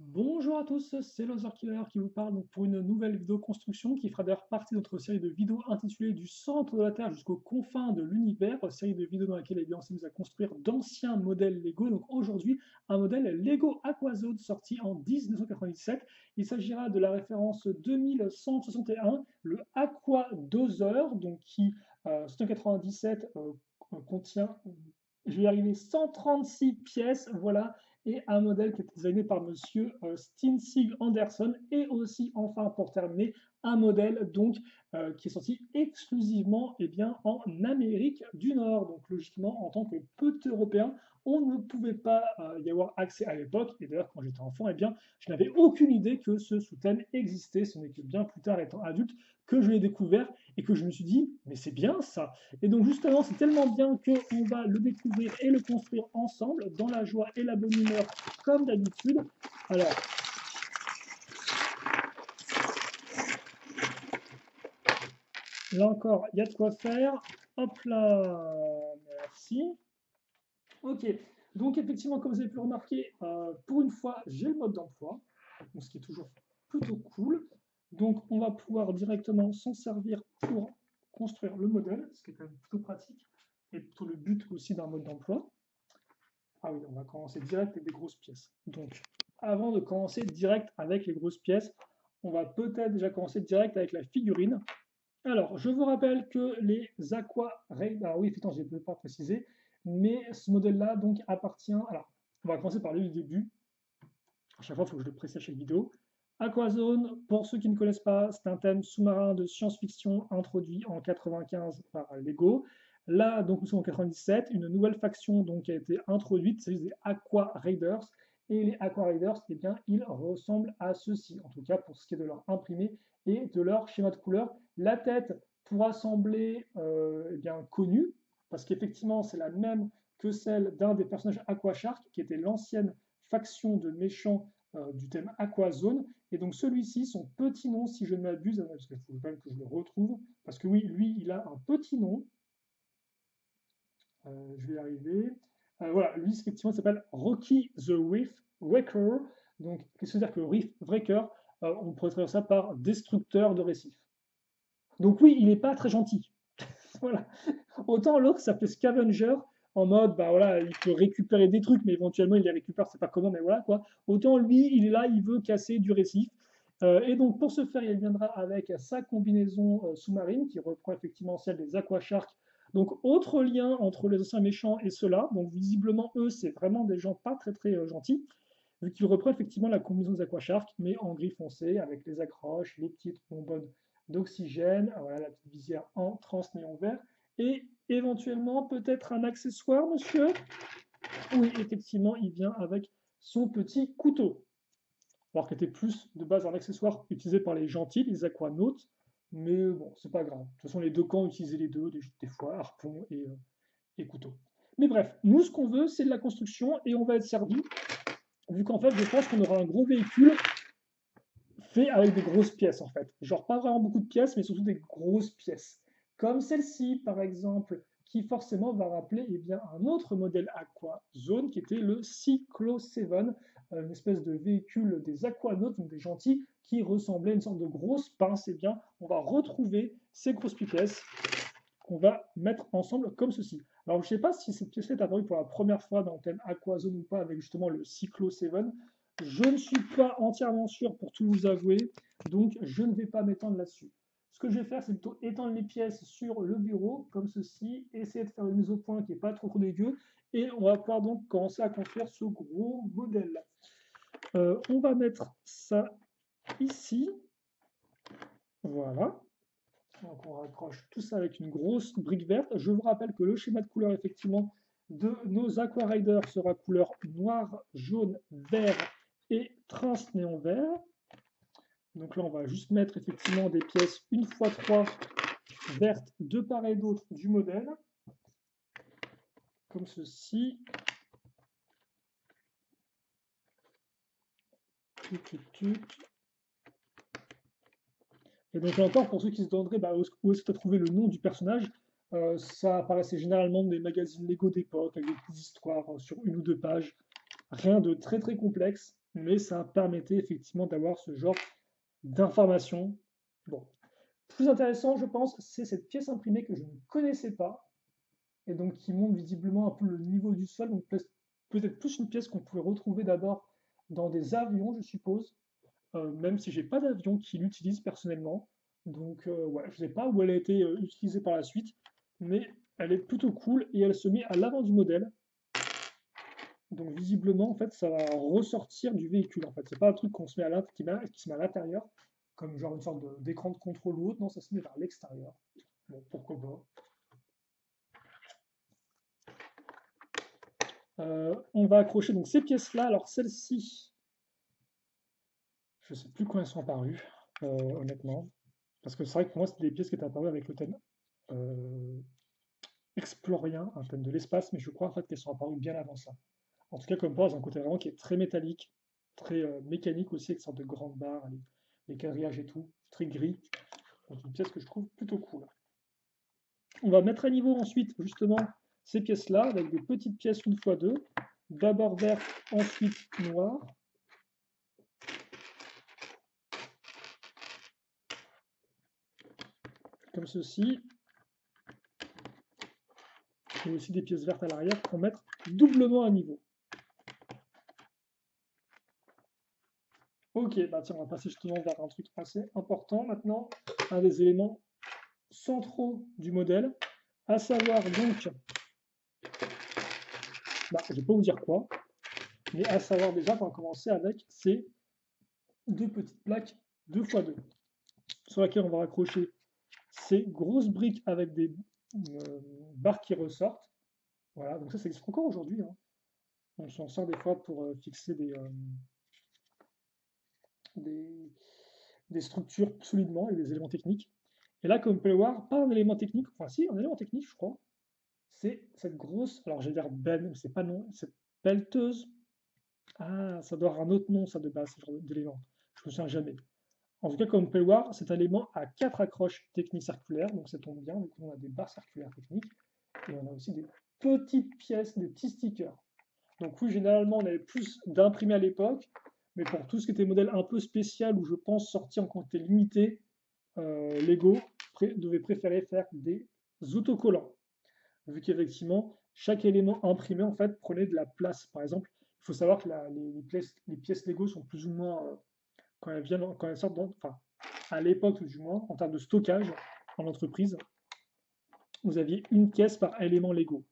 Bonjour à tous, c'est Loser Killer qui vous parle donc pour une nouvelle vidéo construction qui fera d'ailleurs partie de notre série de vidéos intitulée Du centre de la Terre jusqu'aux confins de l'univers, série de vidéos dans laquelle on s'amuse à construire d'anciens modèles Lego. Donc aujourd'hui, un modèle Lego Aquazone sorti en 1997. Il s'agira de la référence 2161, le Aqua Dozer, donc qui 197 contient, je vais y arriver, 136 pièces, voilà, et un modèle qui est designé par monsieur Stinsig Anderson, et aussi, enfin, pour terminer, un modèle donc qui est sorti exclusivement bien, en Amérique du Nord. Donc logiquement, en tant que petit Européen, on ne pouvait pas y avoir accès à l'époque. Et d'ailleurs, quand j'étais enfant, bien, je n'avais aucune idée que ce sous-thème existait. Ce n'est que bien plus tard, étant adulte, que je l'ai découvert et que je me suis dit, mais c'est bien ça. Et donc justement, c'est tellement bien qu'on va le découvrir et le construire ensemble, dans la joie et la bonne humeur, comme d'habitude. Alors, là encore, il y a de quoi faire. Hop là, merci. Ok, donc effectivement, comme vous avez pu le remarquer, pour une fois, j'ai le mode d'emploi, ce qui est toujours plutôt cool. Donc on va pouvoir directement s'en servir pour construire le modèle, ce qui est quand même plutôt pratique, et plutôt le but aussi d'un mode d'emploi. Ah oui, on va commencer direct avec des grosses pièces. Donc, avant de commencer direct avec les grosses pièces, on va peut-être déjà commencer direct avec la figurine. Alors, je vous rappelle que les Aqua Raid, alors oui, effectivement, je ne l'ai pas précisé, mais ce modèle-là donc appartient. Alors, on va commencer par le début. À chaque fois, il faut que je le précise à chaque vidéo. Aquazone, pour ceux qui ne connaissent pas, c'est un thème sous-marin de science-fiction introduit en 95 par Lego. Là, donc nous sommes en 97, une nouvelle faction donc a été introduite, c'est des Aqua Raiders. Et les Aqua Raiders, bien, ils ressemblent à ceux-ci, en tout cas pour ce qui est de leur imprimé et de leur schéma de couleur. La tête pourra sembler bien connue, parce qu'effectivement, c'est la même que celle d'un des personnages Aqua Shark, qui était l'ancienne faction de méchants du thème Aquazone. Et donc celui-ci, son petit nom, si je ne m'abuse, parce qu'il faut quand même que je le retrouve, parce que oui, lui, il a un petit nom. Je vais y arriver. Voilà, lui, effectivement, il s'appelle Rocky the Reef Breaker. Donc, qu'est-ce que c'est que Reef Breaker? On pourrait traduire ça par destructeur de récifs. Donc oui, il n'est pas très gentil. Voilà. Autant l'autre s'appelait Scavenger, en mode, bah voilà, il peut récupérer des trucs, mais éventuellement il les récupère, c'est pas comment, mais voilà quoi. Autant lui, il est là, il veut casser du récif. Et donc pour ce faire, il viendra avec sa combinaison sous-marine, qui reprend effectivement celle des Aquasharks. Donc autre lien entre les anciens méchants et ceux-là. Donc visiblement, eux, c'est vraiment des gens pas très très gentils, vu qu'il reprend effectivement la combinaison des Aquasharks, mais en gris foncé, avec les accroches, les petites bonbonnes d'oxygène, voilà, la petite visière en trans-néon vert, et éventuellement peut-être un accessoire, monsieur. Oui, effectivement, il vient avec son petit couteau. Alors qu'il était plus de base un accessoire utilisé par les gentils, les aquanautes, mais bon, c'est pas grave. De toute façon, les deux camps utilisaient les deux, des fois, harpon et couteau. Mais bref, nous, ce qu'on veut, c'est de la construction, et on va être servi, vu qu'en fait, je pense qu'on aura un gros véhicule fait avec des grosses pièces, en fait. Genre, pas vraiment beaucoup de pièces, mais surtout des grosses pièces. Comme celle-ci, par exemple, qui forcément va rappeler bien, un autre modèle Aquazone, qui était le Cyclo 7, une espèce de véhicule des aquanautes, donc des gentils, qui ressemblait à une sorte de grosse pince. Bien, on va retrouver ces grosses pièces qu'on va mettre ensemble comme ceci. Alors, je ne sais pas si cette pièce est apparue pour la première fois dans le thème Aquazone ou pas, avec justement le Cyclo 7. Je ne suis pas entièrement sûr pour tout vous avouer, donc je ne vais pas m'étendre là-dessus. Ce que je vais faire, c'est plutôt étendre les pièces sur le bureau, comme ceci, essayer de faire une mise au point qui n'est pas trop dégueu, et on va pouvoir donc commencer à construire ce gros modèle. On va mettre ça ici, voilà. Donc on raccroche tout ça avec une grosse brique verte. Je vous rappelle que le schéma de couleur, effectivement, de nos Aqua Riders sera couleur noir, jaune, vert et trans-néon vert. Donc là, on va juste mettre effectivement des pièces 1x3 vertes de part et d'autre du modèle, comme ceci. Et donc là encore, pour ceux qui se demanderaient où est-ce que tu as trouvé le nom du personnage, ça apparaissait généralement dans des magazines Lego d'époque, avec des petites histoires sur une ou deux pages. Rien de très très complexe. mais ça permettait effectivement d'avoir ce genre d'informations. Bon. Plus intéressant, je pense, c'est cette pièce imprimée que je ne connaissais pas, et donc qui montre visiblement un peu le niveau du sol, donc peut-être plus une pièce qu'on pouvait retrouver d'abord dans des avions, je suppose, même si j'ai pas d'avion qui l'utilise personnellement. Donc ouais, je ne sais pas où elle a été utilisée par la suite, mais elle est plutôt cool et elle se met à l'avant du modèle. Donc visiblement, en fait, ça va ressortir du véhicule. En fait, c'est pas un truc qu'on se met qui se met à l'intérieur, comme genre une sorte d'écran de contrôle ou autre. Non, ça se met vers l'extérieur. Bon, pourquoi pas. On va accrocher donc ces pièces-là. Alors celles-ci, je sais plus quand elles sont apparues, honnêtement. Parce que c'est vrai que pour moi, c'était des pièces qui étaient apparues avec le thème euh, Explorien, un thème de l'espace, mais je crois en fait qu'elles sont apparues bien avant ça. En tout cas, comme par elles ont un côté vraiment qui est très métallique, très mécanique aussi, avec une sorte de grande barre, les quadrillages et tout, très gris. Donc une pièce que je trouve plutôt cool. On va mettre à niveau ensuite justement ces pièces-là avec des petites pièces 1x2, d'abord vert, ensuite noir. Comme ceci. Et aussi des pièces vertes à l'arrière pour mettre doublement à niveau. Ok, bah tiens, on va passer justement vers un truc assez important maintenant, un des éléments centraux du modèle, à savoir donc, bah, je ne vais pas vous dire quoi, mais à savoir déjà, on va commencer avec ces deux petites plaques 2x2, sur lesquelles on va raccrocher ces grosses briques avec des barres qui ressortent. Voilà, donc ça existe encore aujourd'hui. Hein. On s'en sert des fois pour fixer des, des structures solidement et des éléments techniques. Et là, comme vous pouvez le voir, pas un élément technique, enfin si, un élément technique, je crois, c'est cette grosse, alors j'allais dire benne, mais c'est pas non, cette pelleteuse. Ah, ça doit avoir un autre nom, ça, de base, ce genre d'élément. Je me souviens jamais. En tout cas, comme vous pouvez le voir, cet élément a 4 accroches techniques circulaires, donc ça tombe bien, vu qu'on a des barres circulaires techniques, et on a aussi des petites pièces, des petits stickers. Donc oui, généralement, on avait plus d'imprimés à l'époque, mais pour tout ce qui était modèle un peu spécial, où je pense sortir en quantité limitée, Lego devait préférer faire des autocollants, vu qu'effectivement, chaque élément imprimé en fait prenait de la place. Par exemple, il faut savoir que les pièces Lego sont plus ou moins, quand elles sortent, enfin, à l'époque du moins, en termes de stockage en entreprise, vous aviez une pièce par élément Lego.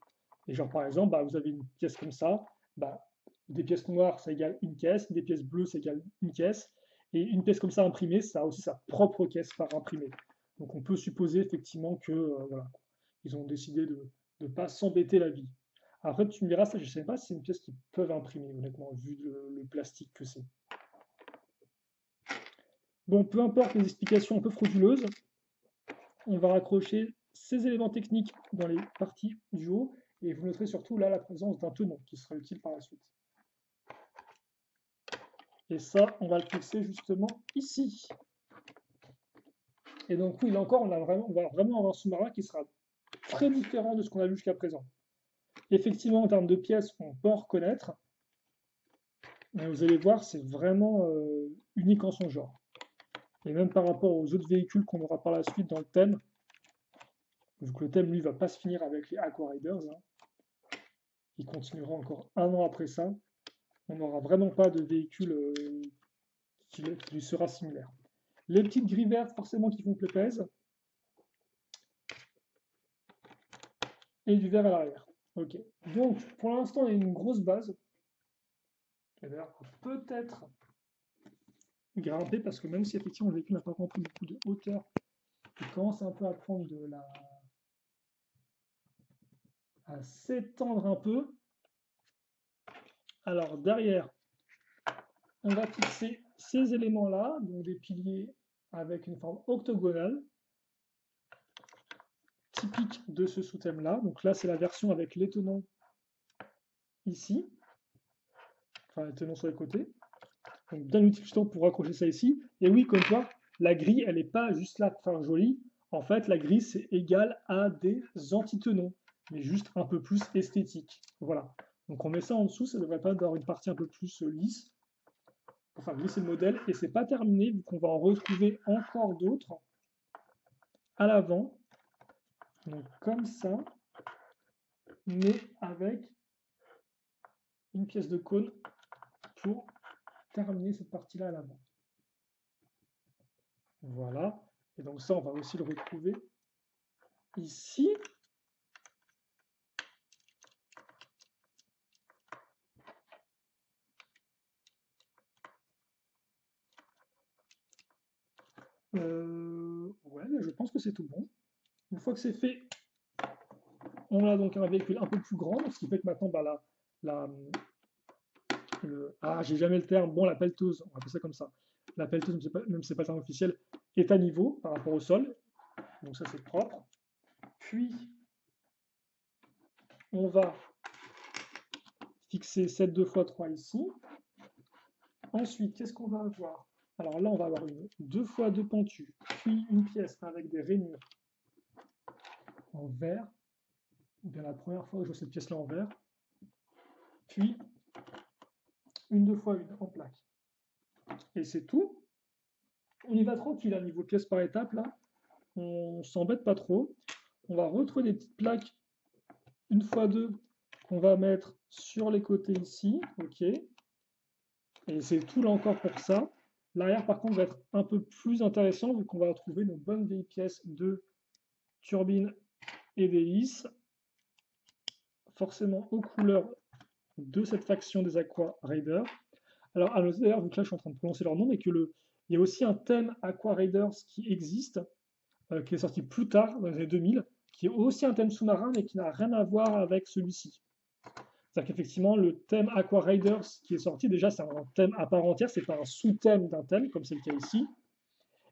Et genre par exemple, bah, vous avez une pièce comme ça, bah, des pièces noires ça égale une caisse, des pièces bleues ça égale une caisse, et une pièce comme ça imprimée, ça a aussi sa propre caisse par imprimée. Donc on peut supposer effectivement que voilà, ils ont décidé de ne pas s'embêter la vie. Après tu me diras, ça je ne sais pas si c'est une pièce qu'ils peuvent imprimer, honnêtement, vu le plastique que c'est. Bon, peu importe les explications un peu frauduleuses, on va raccrocher ces éléments techniques dans les parties du haut, et vous noterez surtout là la présence d'un tenon qui sera utile par la suite. Et ça, on va le fixer justement ici. Et donc oui, là encore, on va vraiment avoir un sous-marin qui sera très différent de ce qu'on a vu jusqu'à présent. Effectivement, en termes de pièces, on peut en reconnaître, mais vous allez voir, c'est vraiment unique en son genre. Et même par rapport aux autres véhicules qu'on aura par la suite dans le thème, vu que le thème, lui, va pas se finir avec les Aqua Riders, hein, il continuera encore un an après ça, on n'aura vraiment pas de véhicule qui lui sera similaire. Les petites grilles vertes, forcément, qui font pépèse, et du vert à l'arrière. Ok. Donc, pour l'instant, on a une grosse base. Et d'ailleurs, peut-être grimper, parce que même si effectivement le véhicule n'a pas encore pris beaucoup de hauteur, il commence un peu à prendre à s'étendre un peu. Alors, derrière, on va fixer ces éléments-là, donc des piliers avec une forme octogonale, typique de ce sous-thème-là. Donc là, c'est la version avec les tenons ici, enfin les tenons sur les côtés. Donc bien utile pour accrocher ça ici. Et oui, comme toi, la grille, elle n'est pas juste là pour faire joli. En fait, la grille, c'est égal à des antitenons, mais juste un peu plus esthétique. Voilà. Donc on met ça en dessous, ça devrait pas avoir une partie un peu plus lisse. enfin glisser le modèle, et c'est pas terminé, vu qu'on va en retrouver encore d'autres à l'avant, donc comme ça, mais avec une pièce de cône pour terminer cette partie-là à l'avant. Voilà, et donc ça, on va aussi le retrouver ici. Ouais, je pense que c'est tout bon. Une fois que c'est fait, on a donc un véhicule un peu plus grand, ce qui fait que maintenant, bah, j'ai jamais le terme, bon, la pelleteuse, on va appeler ça comme ça. La pelleteuse, même si c'est pas le terme officiel, est à niveau par rapport au sol. Donc ça, c'est propre. Puis, on va fixer cette 2x3 ici. Ensuite, qu'est-ce qu'on va avoir? Alors là, on va avoir une 2x2 pentue, puis une pièce avec des rainures en verre. Bien la première fois que je vois cette pièce-là en verre. Puis, une 2x1 en plaque. Et c'est tout. On y va tranquille, à niveau pièce par étape, là. On s'embête pas trop. On va retrouver des petites plaques 1x2 qu'on va mettre sur les côtés ici. OK. Et c'est tout là encore pour ça. L'arrière, par contre, va être un peu plus intéressant vu qu'on va retrouver nos bonnes vieilles pièces de turbine et d'hélice, forcément aux couleurs de cette faction des Aqua Raiders. Alors, à noter d'ailleurs, vu que là je suis en train de prononcer leur nom, mais il y a aussi un thème Aqua Raiders qui existe, qui est sorti plus tard, dans les années 2000, qui est aussi un thème sous-marin, mais qui n'a rien à voir avec celui-ci. C'est-à-dire qu'effectivement, le thème Aqua Raiders qui est sorti, déjà, c'est un thème à part entière, c'est pas un sous-thème d'un thème, comme c'est le cas ici.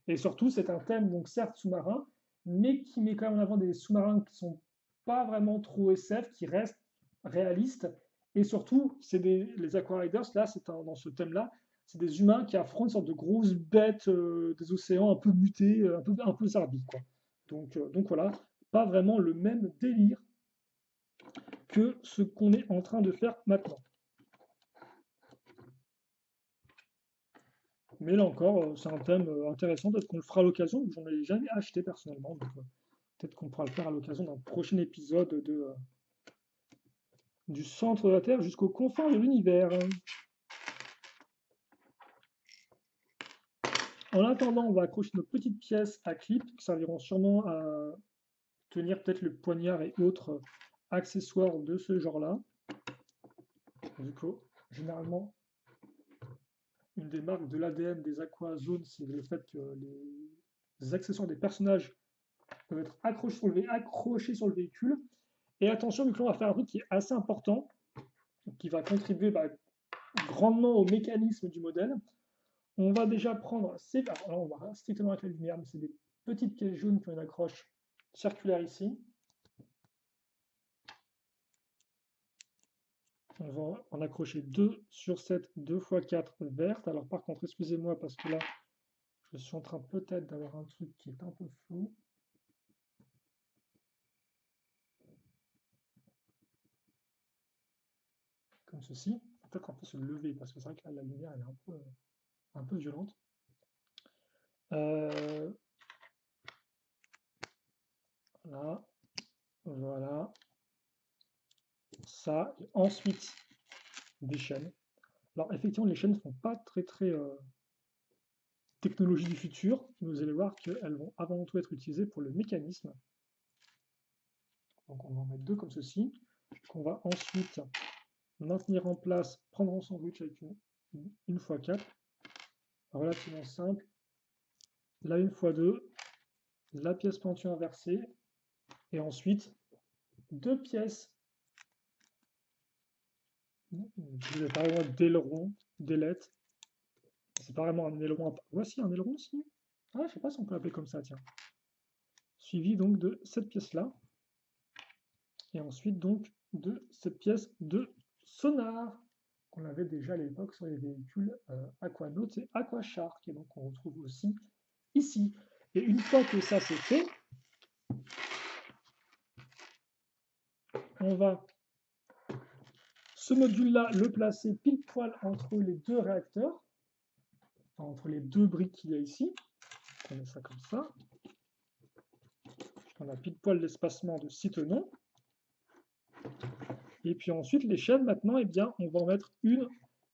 Et surtout, c'est un thème, donc certes sous-marin, mais qui met quand même en avant des sous-marins qui sont pas vraiment trop SF, qui restent réalistes. Et surtout, les Aqua Raiders, là, dans ce thème-là, c'est des humains qui affrontent une sorte de grosses bêtes des océans un peu mutées, un peu zarbi, quoi. Donc voilà, pas vraiment le même délire que ce qu'on est en train de faire maintenant. Mais là encore, c'est un thème intéressant, peut-être qu'on le fera à l'occasion, j'en ai jamais acheté personnellement, donc peut-être qu'on pourra le faire à l'occasion d'un prochain épisode du centre de la Terre jusqu'aux confins de l'univers. En attendant, on va accrocher nos petites pièces à clip qui serviront sûrement à tenir peut-être le poignard et autres accessoires de ce genre-là. Du coup, généralement, une des marques de l'ADN des Aqua Zones, c'est le fait que les accessoires des personnages peuvent être accrochés sur le véhicule. Et attention, vu que là, on va faire un truc qui est assez important, qui va contribuer grandement au mécanisme du modèle. On va déjà prendre ces. Alors là, on va strictement avec la lumière, mais c'est des petites pièces jaunes qui ont une accroche circulaire ici. On va en accrocher 2 sur cette 2x4 verte. Alors par contre, excusez-moi parce que là, je suis en train peut-être d'avoir un truc qui est un peu flou. Comme ceci. Peut-être qu'on peut se lever parce que c'est vrai que là, la lumière elle est un peu violente. Voilà. Voilà. Ça. Et ensuite, des chaînes. Alors effectivement, les chaînes ne sont pas très technologie du futur. Vous allez voir qu'elles vont avant tout être utilisées pour le mécanisme. Donc on va en mettre 2 comme ceci, qu'on va ensuite maintenir en place, prendre en sandwich avec une x4, relativement simple. La 1x2, la pièce pentue inversée, et ensuite 2 pièces. Je vais parler d'aileron, d'ailette. C'est pas vraiment un aileron. Voici un aileron aussi. Ah, je sais pas si on peut l'appeler comme ça, tiens. Suivi donc de cette pièce-là. Et ensuite donc de cette pièce de sonar qu'on avait déjà à l'époque sur les véhicules Aquanaut et Aquashark, et donc on retrouve aussi ici. Et une fois que ça c'est fait, on va ce module-là le placer pile poil entre les deux réacteurs. entre les deux briques qu'il y a ici. On met ça comme ça. On a pile poil l'espacement de 6 tenons. Et puis ensuite, les chaînes, maintenant, eh bien, on va en mettre une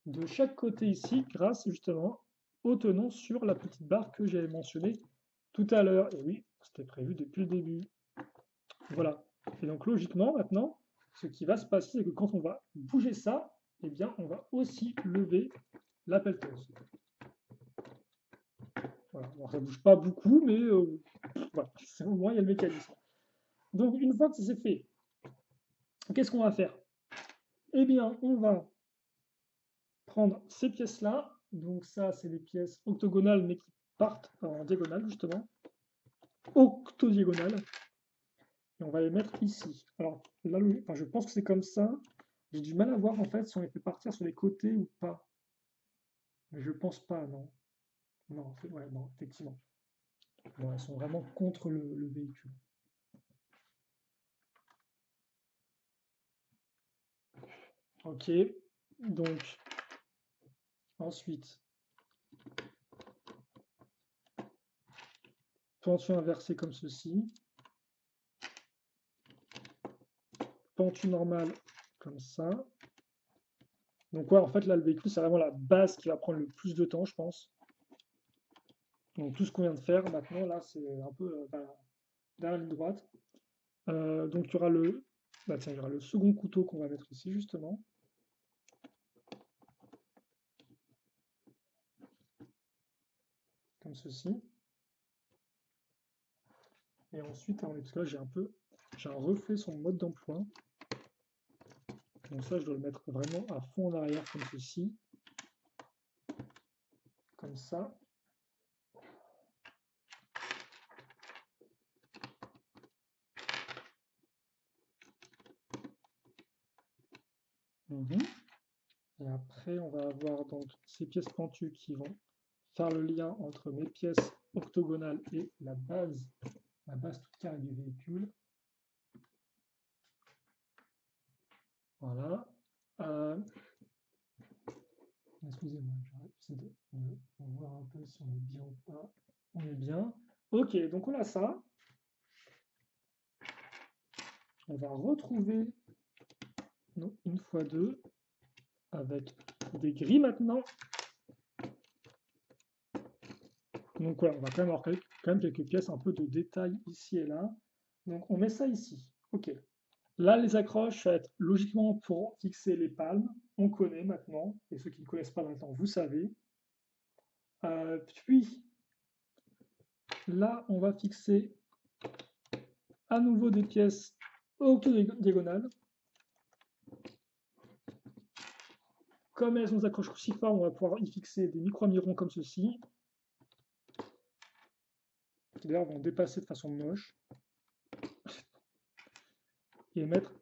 de chaque côté ici, grâce justement au tenon sur la petite barre que j'avais mentionnée tout à l'heure. Et oui, c'était prévu depuis le début. Voilà. Et donc logiquement, maintenant, ce qui va se passer, c'est que quand on va bouger ça, eh bien, on va aussi lever la pelleteuse. Voilà. Alors, ça ne bouge pas beaucoup, mais voilà, au moins il y a le mécanisme. Donc une fois que ça c'est fait, qu'est-ce qu'on va faire? Eh bien, on va prendre ces pièces-là. Donc ça, c'est des pièces octogonales, mais qui partent en diagonale, justement. Octodiagonale. Et on va les mettre ici. Alors là, enfin, je pense que c'est comme ça. J'ai du mal à voir, en fait, si on les fait partir sur les côtés ou pas. Mais je pense pas, non. Non, ouais, non, effectivement. Bon, elles sont vraiment contre le véhicule. Ok, donc ensuite, pentu inversé comme ceci, pentu normal comme ça. Donc ouais, en fait là le véhicule c'est vraiment la base qui va prendre le plus de temps je pense. Donc tout ce qu'on vient de faire maintenant là c'est un peu vers la ligne droite. Donc il y aura il y aura le second couteau qu'on va mettre ici justement. Comme ceci. Et ensuite, parce que là j'ai un reflet sur mon mode d'emploi. Donc ça, je dois le mettre vraiment à fond en arrière comme ceci. Comme ça. Et après, on va avoir donc ces pièces pentues qui vont faire le lien entre mes pièces octogonales et la base toute carrée du véhicule. Voilà. Excusez-moi, j'essaie de voir un peu si on est bien ou pas. On est bien. Ok, donc on a ça. On va retrouver nos 1x2 avec des grilles maintenant. Donc voilà, on va quand même avoir quelques pièces, un peu de détail ici et là. Donc on met ça ici. Ok. Là, les accroches, ça va être logiquement pour fixer les palmes. On connaît maintenant. Et ceux qui ne connaissent pas maintenant, vous savez. Puis, là, on va fixer à nouveau des pièces octodiagonales. Comme elles ont des accroches cruciformes, on va pouvoir y fixer des micro-amirons comme ceci. Qui d'ailleurs vont dépasser de façon moche. Et mettre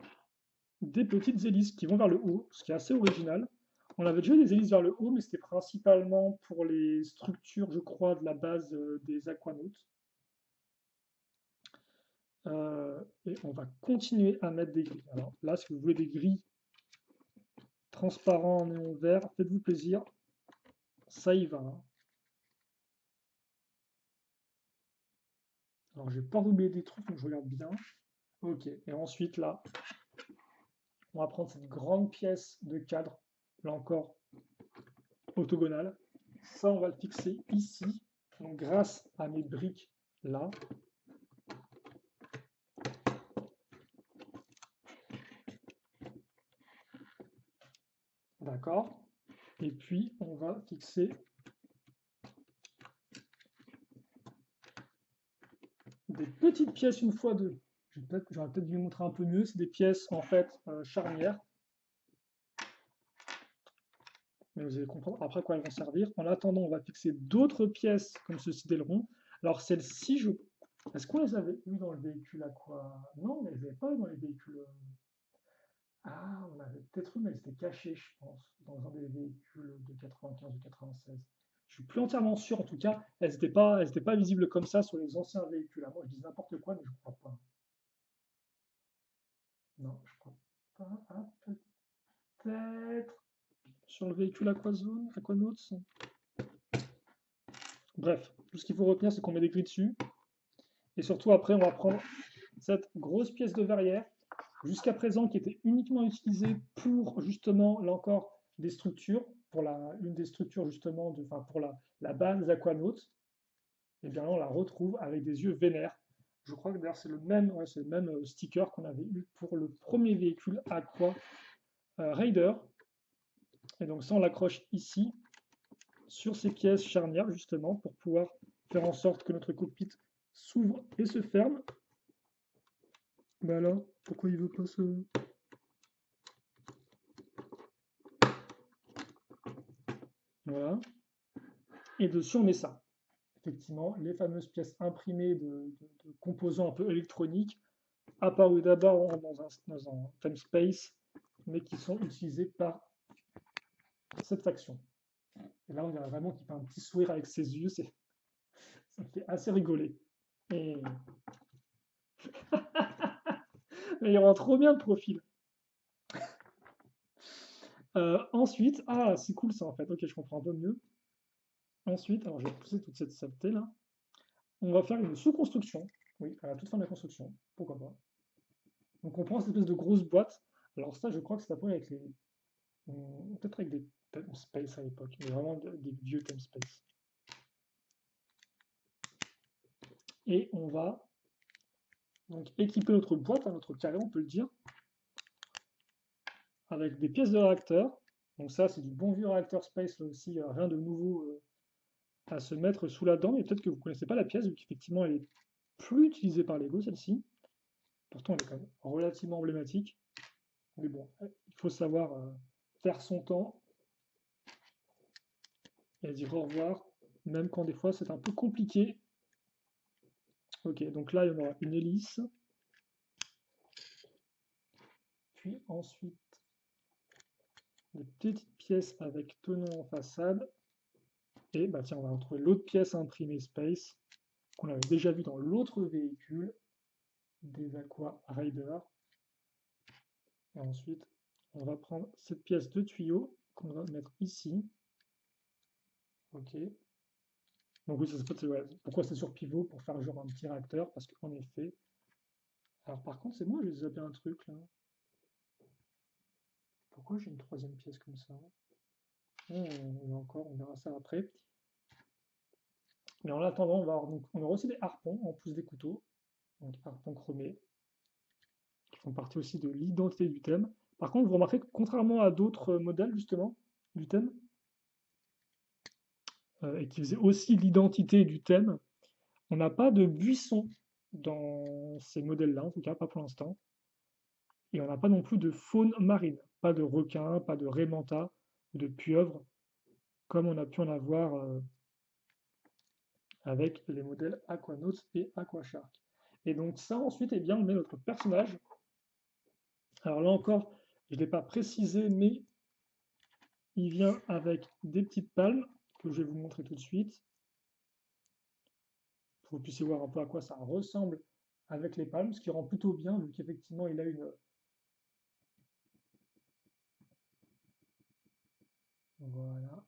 des petites hélices qui vont vers le haut, ce qui est assez original. On avait déjà eu des hélices vers le haut, mais c'était principalement pour les structures, je crois, de la base des aquanautes. Et on va continuer à mettre des grilles. Alors là, si vous voulez des grilles transparents en néon vert, faites-vous plaisir. Ça y va. Hein. Alors j'ai peur d'oublier des trucs, donc je regarde bien. Ok, et ensuite là, on va prendre cette grande pièce de cadre, là encore, octogonale. Ça, on va le fixer ici. Donc grâce à mes briques là. D'accord. Et puis, on va fixer des petites pièces 1x2. J'aurais peut-être dû vous montrer un peu mieux. C'est des pièces, en fait, charnières. Mais vous allez comprendre après quoi elles vont servir. En attendant, on va fixer d'autres pièces comme ceci d'aileron. Alors, celles-ci, est-ce qu'on les avait eues dans le véhicule à quoi? Non, on ne les avait pas eues dans les véhicules. Ah, on avait peut-être eu, mais elles étaient cachées, je pense, dans un des véhicules de 95 ou 96. Je suis plus entièrement sûr, en tout cas, elles étaient pas visibles comme ça sur les anciens véhicules. Ah, moi, je dis n'importe quoi, mais je crois pas. Non, je crois pas. Ah, peut-être sur le véhicule Aquanautes. Bref, tout ce qu'il faut retenir, c'est qu'on met des grilles dessus. Et surtout, après, on va prendre cette grosse pièce de verrière, jusqu'à présent, qui était uniquement utilisée pour, justement, là encore, des structures, pour une des structures, justement, enfin, pour la base des aquanautes. Et bien là, on la retrouve avec des yeux vénères. Je crois que d'ailleurs, c'est le même sticker qu'on avait eu pour le premier véhicule Aqua Raider. Et donc ça, on l'accroche ici, sur ces pièces charnières, justement, pour pouvoir faire en sorte que notre cockpit s'ouvre et se ferme. Ben là, pourquoi il veut pas se... Voilà. Et dessus, on met ça. Effectivement, les fameuses pièces imprimées de composants un peu électroniques, apparues d'abord dans un theme space, mais qui sont utilisées par cette faction. Et là, on dirait vraiment qu'il fait un petit sourire avec ses yeux, ça me fait assez rigoler. Et... Mais il rend trop bien le profil. Ensuite, ah, c'est cool ça en fait, ok, je comprends un peu mieux. Ensuite, alors je vais pousser toute cette saleté là. On va faire une sous-construction, oui, à la toute fin de la construction, pourquoi pas. Donc on prend cette espèce de grosse boîte. Alors ça, je crois que c'est après avec les... Peut-être avec des theme space à l'époque, mais vraiment des vieux theme space. Et on va donc équiper notre boîte, notre carré, on peut le dire, avec des pièces de réacteur. Donc ça, c'est du bon vieux réacteur space, là aussi, rien de nouveau à se mettre sous la dent. Mais peut-être que vous ne connaissez pas la pièce, vu qu'effectivement, elle est plus utilisée par Lego, celle-ci. Pourtant, elle est quand même relativement emblématique. Mais bon, il faut savoir faire son temps et dire au revoir, même quand des fois c'est un peu compliqué. Ok, donc là, il y en aura une hélice. Puis ensuite, des petites pièces avec tenons en façade. Et bah tiens, on va retrouver l'autre pièce imprimée Space qu'on avait déjà vu dans l'autre véhicule des Aqua Raider. Et ensuite, on va prendre cette pièce de tuyau qu'on va mettre ici. Ok. Donc oui, ouais, pourquoi c'est sur pivot? Pour faire genre un petit réacteur, parce qu'en effet... Alors par contre, c'est moi, j'ai zappé un truc là. Pourquoi j'ai une troisième pièce comme ça? Encore, on verra ça après. Mais en attendant, on aura aussi des harpons, en plus des couteaux. Donc harpons chromés, qui font partie aussi de l'identité du thème. Par contre, vous remarquez que contrairement à d'autres modèles, justement, du thème, et qui faisaient aussi l'identité du thème, on n'a pas de buissons dans ces modèles-là, en tout cas, pas pour l'instant. Et on n'a pas non plus de faune marine. Pas de requins, pas de raimentas ou de pieuvres, comme on a pu en avoir avec les modèles Aquanauts et Aquashark. Et donc ça, ensuite, eh bien, on met notre personnage. Alors là encore, je ne l'ai pas précisé, mais il vient avec des petites palmes que je vais vous montrer tout de suite, pour que vous puissiez voir un peu à quoi ça ressemble avec les palmes, ce qui rend plutôt bien, vu qu'effectivement, il a une... Voilà,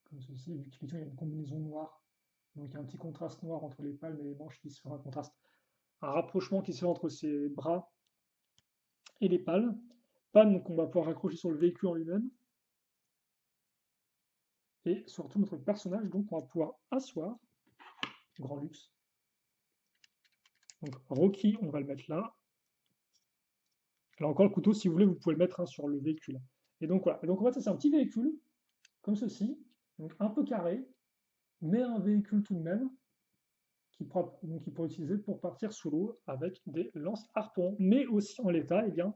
comme ceci, vu qu'effectivement, il y a une combinaison noire. Donc il y a un petit contraste noir entre les palmes et les manches qui se fait un contraste, un rapprochement qui se fait entre ses bras et les palmes. Palmes qu'on va pouvoir accrocher sur le véhicule en lui-même. Et surtout notre personnage, donc on va pouvoir asseoir, grand luxe. Donc Rocky, on va le mettre là. Là encore le couteau, si vous voulez, vous pouvez le mettre sur le véhicule. Et donc voilà. Et donc en fait, c'est un petit véhicule, comme ceci, donc un peu carré, mais un véhicule tout de même, qui pourra utiliser pour partir sous l'eau avec des lance-harpons. Mais aussi en l'état, eh bien,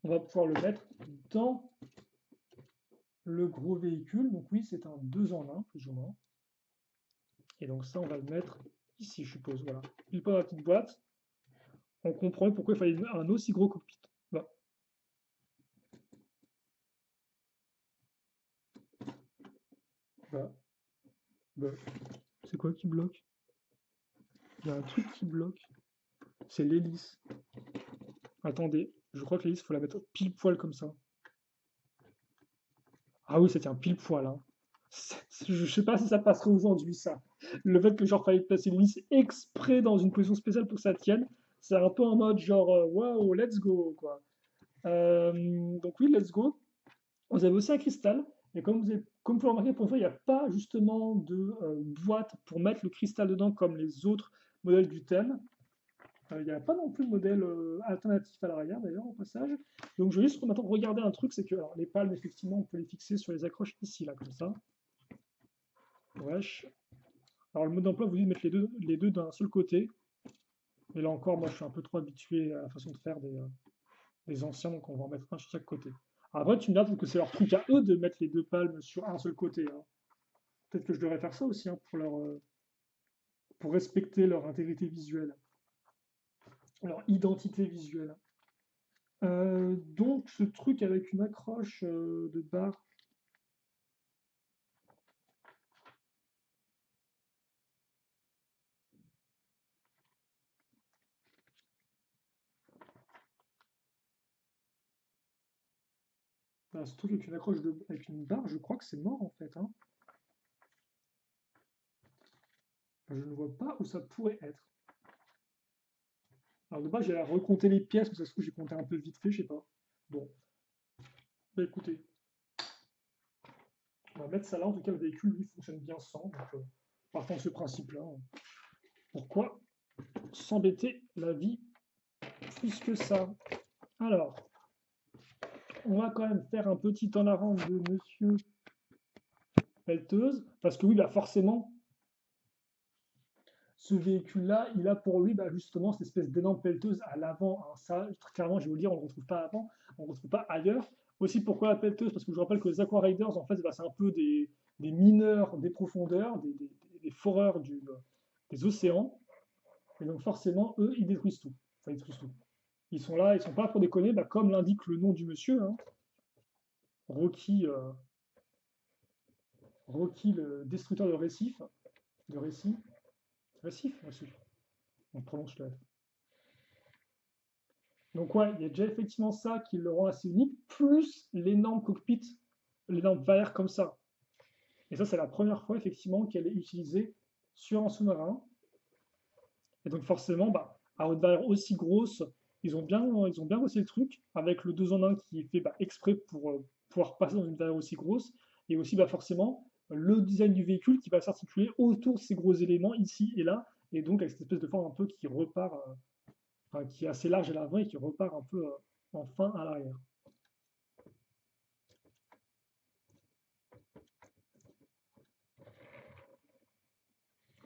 on va pouvoir le mettre dans le gros véhicule. Donc oui, c'est un 2 en 1, plus ou moins. Et donc ça, on va le mettre ici, je suppose. Voilà. Il prend la petite boîte. On comprend pourquoi il fallait un aussi gros cockpit. Bah. Bah. Bah. C'est quoi qui bloque? Il y a un truc qui bloque. C'est l'hélice. Attendez, je crois que l'hélice, il faut la mettre pile poil comme ça. Ah oui, ça tient pile poil. Hein. Je sais pas si ça passerait aujourd'hui, ça. Le fait que genre fallait placer une liste exprès dans une position spéciale pour que ça tienne, c'est un peu en mode genre waouh, let's go quoi. Donc oui, let's go. Vous avez aussi un cristal, et comme vous pouvez le remarquer, pour une fois, il n'y a pas justement de boîte pour mettre le cristal dedans comme les autres modèles du thème. Il n'y a pas non plus de modèle alternatif à l'arrière d'ailleurs au passage. Donc je vais juste maintenant regarder un truc, c'est que alors, les palmes, effectivement, on peut les fixer sur les accroches ici, là, comme ça. Wesh. Alors le mode d'emploi vous dit de mettre les deux d'un seul côté. Et là encore, moi je suis un peu trop habitué à la façon de faire des anciens, donc on va en mettre un sur chaque côté. Après, tu me diras que c'est leur truc à eux de mettre les deux palmes sur un seul côté, hein. Peut-être que je devrais faire ça aussi hein, pour respecter leur intégrité visuelle, leur identité visuelle. Donc ce truc avec une accroche de barre, ce truc avec une accroche avec une barre, je crois que c'est mort en fait, hein. Enfin, je ne vois pas où ça pourrait être. Alors de base, j'allais recompter les pièces, mais ça se trouve, j'ai compté un peu vite fait, je sais pas. Bon, bah écoutez, on va mettre ça là. En tout cas, le véhicule, lui, fonctionne bien sans. Donc, partant de ce principe-là, pourquoi s'embêter la vie plus que ça? Alors, on va quand même faire un petit en avant de Monsieur Pelteuse, parce que oui, bah forcément, ce véhicule-là, il a pour lui bah, justement cette espèce d'énorme pelleteuse à l'avant, hein. Ça, très clairement, je vais vous le dire, on ne le retrouve pas avant, on ne le retrouve pas ailleurs. Aussi, pourquoi la pelleteuse? Parce que je vous rappelle que les Aqua Riders, en fait, bah, c'est un peu des mineurs des profondeurs, des foreurs des océans. Et donc, forcément, eux, ils détruisent tout. Enfin, ils détruisent tout. Ils sont là, ils sont pas là pour déconner, bah, comme l'indique le nom du monsieur, hein, Rocky, Rocky, le destructeur de récifs, de récits. Récif, récif. On prononce le F. Donc ouais, il y a déjà effectivement ça qui le rend assez unique, plus l'énorme cockpit, l'énorme verre comme ça. Et ça, c'est la première fois effectivement qu'elle est utilisée sur un sous-marin. Et donc forcément, bah, à une barrière aussi grosse, ils ont bien bossé le truc, avec le 2 en 1 qui est fait bah, exprès pour pouvoir passer dans une barrière aussi grosse, et aussi bah, forcément le design du véhicule qui va s'articuler autour de ces gros éléments ici et là, et donc avec cette espèce de forme un peu qui repart, enfin, qui est assez large à l'avant et qui repart un peu en fin à l'arrière.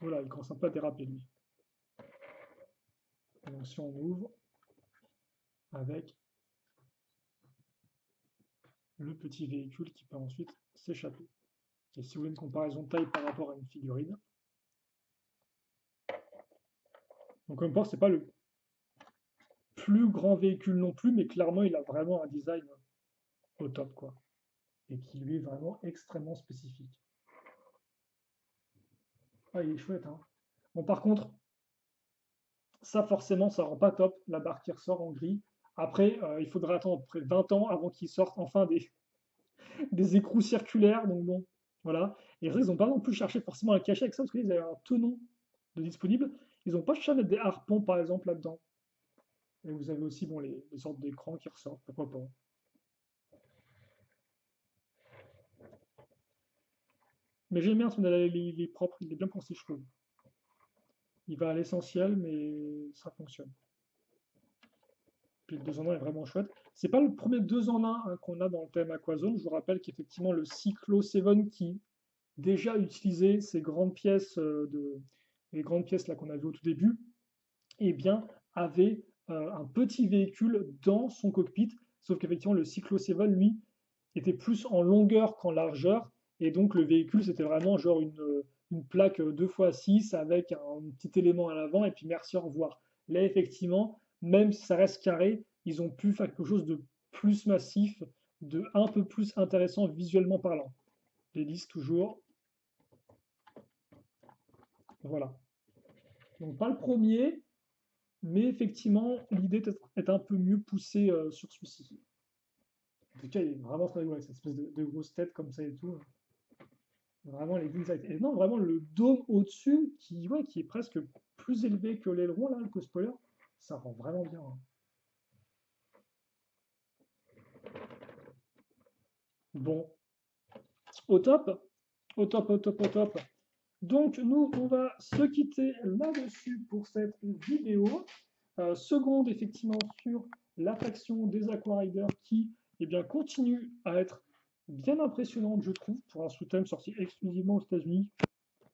Voilà, il commence un peu à déraper lui. Et donc si on ouvre avec le petit véhicule qui peut ensuite s'échapper. Et si vous voulez une comparaison de taille par rapport à une figurine, donc comme c'est pas le plus grand véhicule non plus, mais clairement il a vraiment un design au top quoi. Et qui lui est vraiment extrêmement spécifique. Ah il est chouette hein. Bon par contre, ça forcément ça rend pas top, la barre qui ressort en gris. Après, il faudra attendre près de 20 ans avant qu'il sorte enfin des écrous circulaires, donc bon, voilà. Et ils n'ont pas non plus cherché forcément à le cacher avec ça, parce qu'ils avaient un tenon de disponible. Ils n'ont pas cherché à mettre des harpons, par exemple, là-dedans. Et vous avez aussi bon, les sortes d'écrans qui ressortent, pourquoi pas. Mais j'aime bien son il est propre, il est bien pensé, je trouve. Il va à l'essentiel, mais ça fonctionne. Puis le 2 en 1 est vraiment chouette. C'est pas le premier 2 en 1 hein, qu'on a dans le thème Aquazone. Je vous rappelle qu'effectivement, le Cyclo 7 qui déjà utilisait ces grandes pièces, les grandes pièces là qu'on a vues au tout début, eh bien, avait un petit véhicule dans son cockpit, sauf qu'effectivement, le Cyclo 7, lui, était plus en longueur qu'en largeur, et donc le véhicule, c'était vraiment genre une plaque 2x6 avec un petit élément à l'avant, et puis merci, au revoir. Là, effectivement, même si ça reste carré, ils ont pu faire quelque chose de plus massif, de un peu plus intéressant visuellement parlant. L'hélice toujours, voilà. Donc pas le premier, mais effectivement, l'idée est un peu mieux poussée sur celui-ci. En tout cas, il est vraiment très rigolo avec cette espèce de grosse tête comme ça et tout. Vraiment les insights. Et non, vraiment le dôme au-dessus qui, ouais, qui est presque plus élevé que l'aileron, là, le spoiler, ça rend vraiment bien, hein. Bon, au top, au top, au top, au top. Donc nous, on va se quitter là-dessus pour cette vidéo. Seconde, effectivement, sur la faction des Aqua Riders qui, eh bien, continue à être bien impressionnante, je trouve, pour un sous-thème sorti exclusivement aux États-Unis.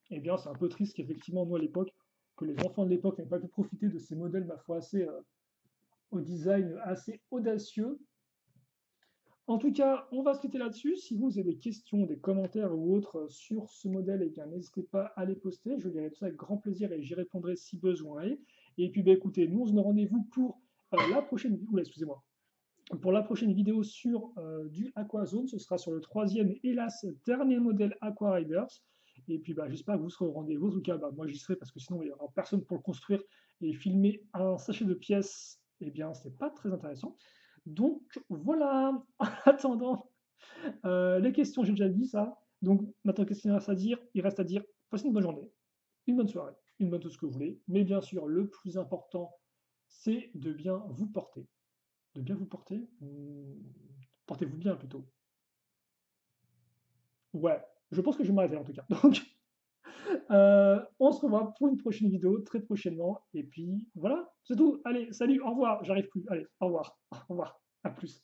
Eh bien, c'est un peu triste qu'effectivement, nous, à l'époque, que les enfants de l'époque n'aient pas pu profiter de ces modèles, ma foi, assez, au design assez audacieux. En tout cas, on va se quitter là-dessus. Si vous avez des questions, des commentaires ou autres sur ce modèle, eh bien, n'hésitez pas à les poster. Je lirai tout ça avec grand plaisir et j'y répondrai si besoin est. Et puis, bah, écoutez, nous, on se donne rendez-vous pour la prochaine vidéo. Excusez-moi. Pour la prochaine vidéo sur du Aquazone, ce sera sur le troisième et hélas dernier modèle Aqua Riders. Et puis bah, j'espère que vous serez au rendez-vous. En tout cas, bah, moi j'y serai parce que sinon il n'y aura personne pour le construire et filmer un sachet de pièces, eh bien c'est pas très intéressant. Donc voilà, en attendant, les questions, j'ai déjà dit ça. Donc maintenant, qu'est-ce qu'il reste à dire? Il reste à dire, passez une bonne journée, une bonne soirée, une bonne tout ce que vous voulez. Mais bien sûr, le plus important, c'est de bien vous porter. De bien vous porter? Portez-vous bien plutôt. Ouais, je pense que je vais m'arrêter en tout cas. Donc, on se revoit pour une prochaine vidéo très prochainement. Et puis voilà, c'est tout. Allez, salut, au revoir. J'arrive plus. Allez, au revoir. Au revoir. À plus.